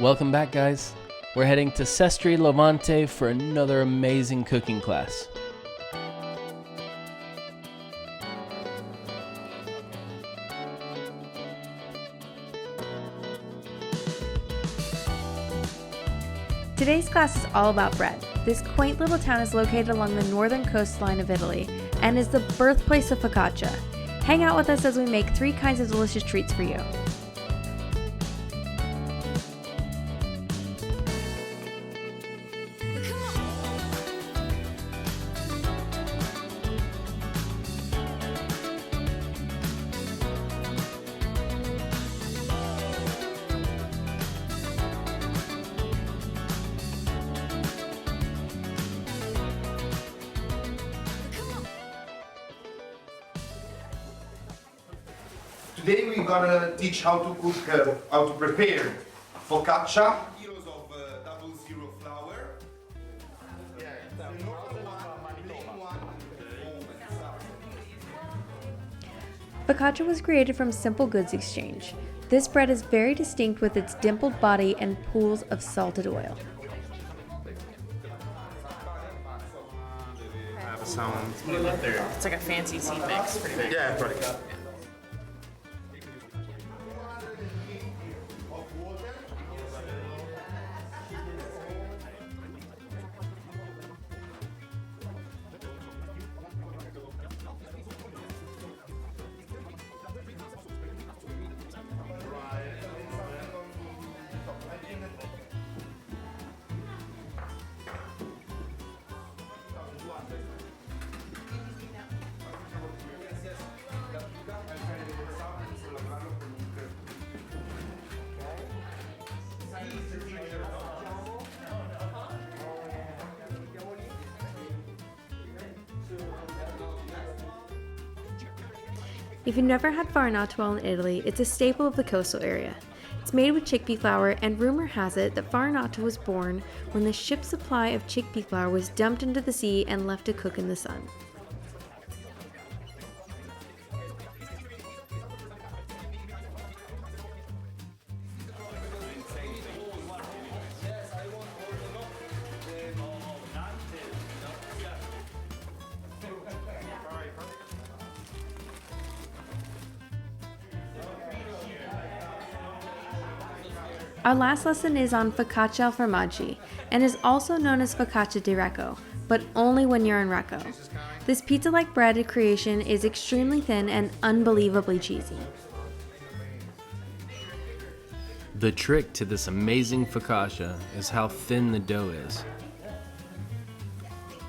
Welcome back, guys. We're heading to Sestri Levante for another amazing cooking class. Today's class is all about bread. This quaint little town is located along the northern coastline of Italy and is the birthplace of focaccia. Hang out with us as we make 3 kinds of delicious treats for you. Today we're gonna teach how to cook, how to prepare focaccia. Kilos of 00 flour. Focaccia was created from simple goods exchange. This bread is very distinct with its dimpled body and pools of salted oil. Sounds it's like a fancy seed mix, pretty much. Yeah, pretty. If you've never had Farinata in Italy, it's a staple of the coastal area. It's made with chickpea flour, and rumor has it that Farinata was born when the ship's supply of chickpea flour was dumped into the sea and left to cook in the sun. Our last lesson is on Focaccia al Formaggio, and is also known as Focaccia di Recco, but only when you're in Recco. This pizza-like bread creation is extremely thin and unbelievably cheesy. The trick to this amazing focaccia is how thin the dough is.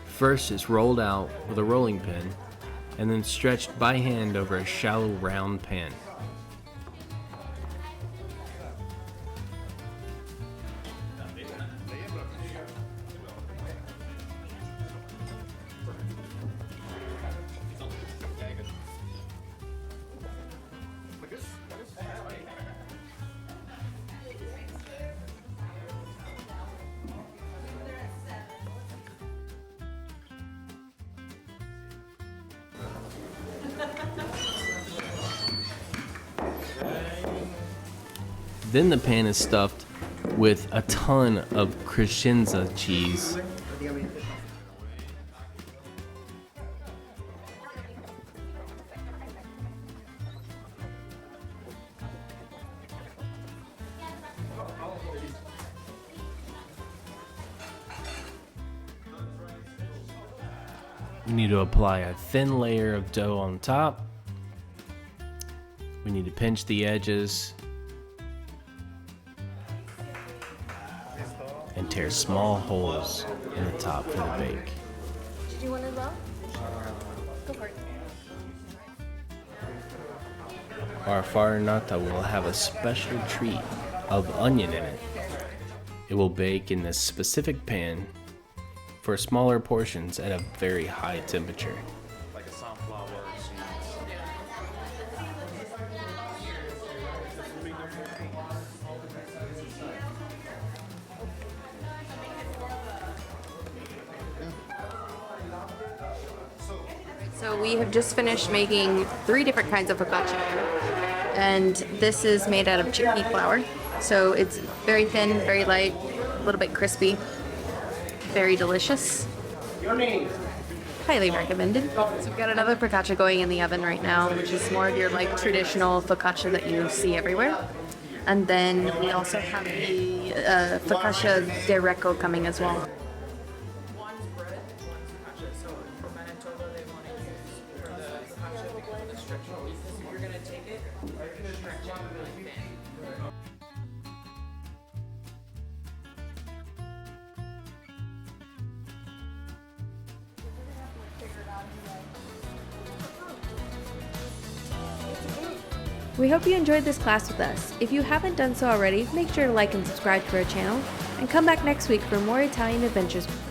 First, it's rolled out with a rolling pin, and then stretched by hand over a shallow round pan. Then the pan is stuffed with a ton of crescenza cheese. We need to apply a thin layer of dough on top. We need to pinch the edges and tear small holes in the top for the bake. Did you want to go? Go for it. Our farinata will have a special treat of onion in it. It will bake in this specific pan for smaller portions at a very high temperature. Like a sunflower seeds. So we have just finished making 3 different kinds of focaccia. And this is made out of chickpea flour. So it's very thin, very light, a little bit crispy, very delicious. Highly recommended. So we've got another focaccia going in the oven right now, which is more of your like traditional focaccia that you see everywhere. And then we also have the Focaccia de Recco coming as well. One's bread, one's focaccia. So for Manitoba, they want to use for the focaccia because of the stretching pieces. So you're gonna take it, stretch it really thin. We hope you enjoyed this class with us. If you haven't done so already, make sure to like and subscribe to our channel, and come back next week for more Italian adventures with